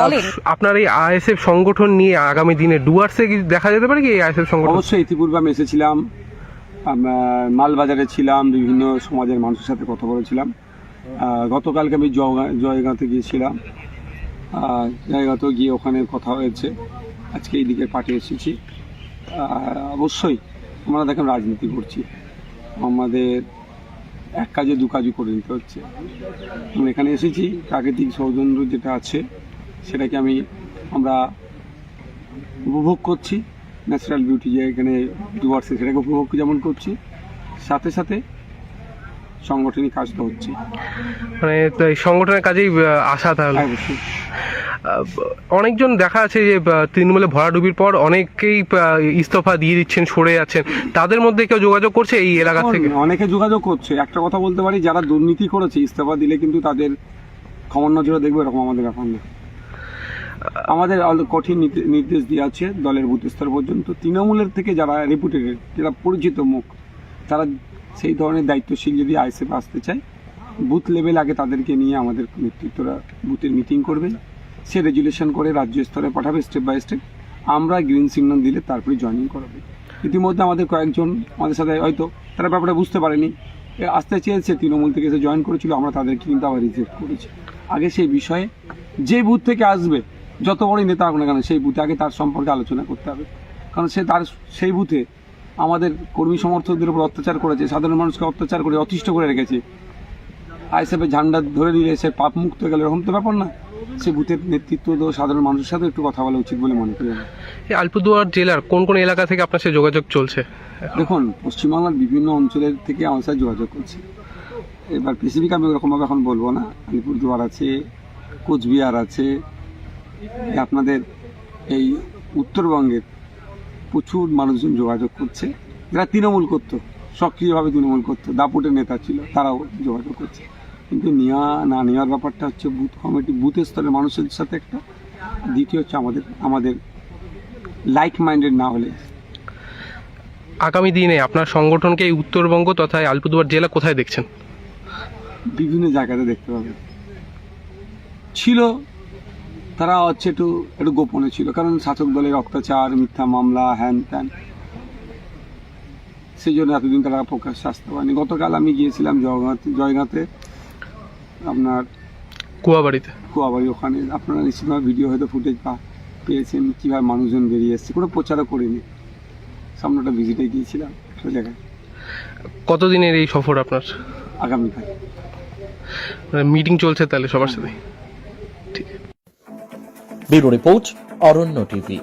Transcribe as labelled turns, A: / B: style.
A: বলেন।
B: আপনার এই আইএসএফ সংগঠন নিয়ে আগামী দিনে ডুয়ার্সে কি দেখা যেতে পারে কি এই আইএসএফ সংগঠন?
C: অবশ্যই ইতিপূর্বে আমি এসেছিলাম, মালবাজারে ছিলাম, বিভিন্ন সমাজের মানুষের সাথে কথা বলেছিলাম। গতকালকে আমি জয়গাঁতে গিয়েছিলাম, জয়গাঁতেও গিয়ে ওখানে কথা হয়েছে। আজকে এই দিকে পার্টি এসেছি। অবশ্যই আমরা দেখেন রাজনীতি করছি, আমাদের এক কাজে দু কাজই করে নিতে হচ্ছে। আমরা এখানে এসেছি, প্রাকৃতিক সৌন্দর্য যেটা আছে সেটাকে আমরা উপভোগ করছি। ন্যাচারাল বিউটি যে এখানে ডুয়ার্সে, সেটাকে উপভোগ যেমন করছি, সাথে সাথে সাংগঠনিক কাজ তো হচ্ছে।
B: মানে এই সংগঠনের কাজেই আশা তাহলে?
C: অবশ্যই।
B: অনেকজন দেখা আছে যে তৃণমূলে ভরাডুবির পর অনেকেই ইস্তফা দিয়ে দিচ্ছেন, সরে যাচ্ছেন, তাদের মধ্যে কেউ যোগাযোগ করছে এই এলাকা থেকে?
C: অনেকে যোগাযোগ করছে। একটা কথা বলতে পারি, যারা দুর্নীতি করেছে ইস্তফা দিলে কিন্তু তাদের ক্ষমার নজরে দেখবে, এরকম আমাদের ব্যাপার না। আমাদের কঠিন নির্দেশ দিয়ে আছে দলের বুথ স্তর পর্যন্ত। তৃণমূলের থেকে যারা রেপুটেটেড, যারা পরিচিত মুখ, তারা সেই ধরনের দায়িত্বশীল যদি আইএসএফ আসতে চায়, বুথ লেভেল আগে তাদেরকে নিয়ে আমাদের নেতৃত্বরা বুথের মিটিং করবে, সে রেজুলেশন করে রাজ্য স্তরে পাঠাবে স্টেপ বাই স্টেপ। আমরা গ্রিন সিগন্যাল দিলে তারপরে জয়েনিং করাবে। ইতিমধ্যে আমাদের কয়েকজন আমাদের সাথে হয়তো তারা ব্যাপারটা বুঝতে পারেনি, আসতে চেয়েছে, তৃণমূল থেকে এসে জয়েন করেছিল, আমরা তাদেরকে কিন্তু আবার রিজেক্ট করেছি। আগে সেই বিষয়ে যে বুথ থেকে আসবে, যত বড়ই নেতা হোক না কেন, সেই বুথে আগে তার সম্পর্কে আলোচনা করতে হবে। কারণ সেই বুথে আমাদের কর্মী সমর্থকদের উপর অত্যাচার করেছে, সাধারণ মানুষকে অত্যাচার করে অতিষ্ঠ করে রেখেছে। আইএসএফের ঝান্ডা ধরে নিলে সে পাপ মুক্ত হয়ে গেল, এরকম তো ব্যাপার না। সে বুথের নেতৃত্ব তো সাধারণ মানুষের সাথে একটু কথা বলা উচিত বলে মনে করি।
B: এই আলিপুরদুয়ার জেলার কোন কোন এলাকা থেকে আপনার সাথে যোগাযোগ চলছে?
C: দেখুন, পশ্চিমবাংলার বিভিন্ন অঞ্চলের থেকে আমার সাথে যোগাযোগ করছে। এবার স্পেসিফিক আমি ওরকমভাবে এখন বলবো না। আলিপুরদুয়ার আছে, কোচবিহার আছে, আপনাদের এই উত্তরবঙ্গের প্রচুর মানুষজন যোগাযোগ করছে, যারা তৃণমূল করতো, সক্রিয়ভাবে তৃণমূল করতো, দাপুটের নেতা ছিল, তারাও যোগাযোগ করছে। কিন্তু না নেওয়ার ব্যাপারটা হচ্ছে বুথ কমিটি, বুথ স্তরের মানুষের সাথে একটা। দ্বিতীয় হচ্ছে আমাদের লাইক মাইন্ডেড না হলে।
B: আগামী দিনে আপনার সংগঠনকে এই উত্তরবঙ্গ তথা আলিপুরদুয়ার জেলা কোথায় দেখছেন?
C: বিভিন্ন জায়গাতে দেখতে পাবে। ছিল, তারা হচ্ছে একটু গোপনে ছিল, কারণ শাসক দলের অত্যাচার, মিথ্যা মামলা, হ্যান ত্যান, সেই জন্য এতদিন তারা প্রকাশ আসতে পারেনি। গতকাল আমি গিয়েছিলাম জয়গাঁতে, আপনার কুয়াবাড়ি, ওখানে আপনারা নিশ্চিতভাবে ভিডিও হয়তো ফুটেজ পেয়েছেন কীভাবে মানুষজন বেরিয়ে এসছে। কোনো প্রচারও করিনি, সামনে একটা ভিজিটে গিয়েছিলাম একটা জায়গায়।
B: কতদিনের এই সফর আপনার?
C: আগামীকাল
B: মিটিং চলছে তাহলে সবার সাথে? ঠিক।
D: ব্যুরো রিপোর্ট, অরণ্য টিভি।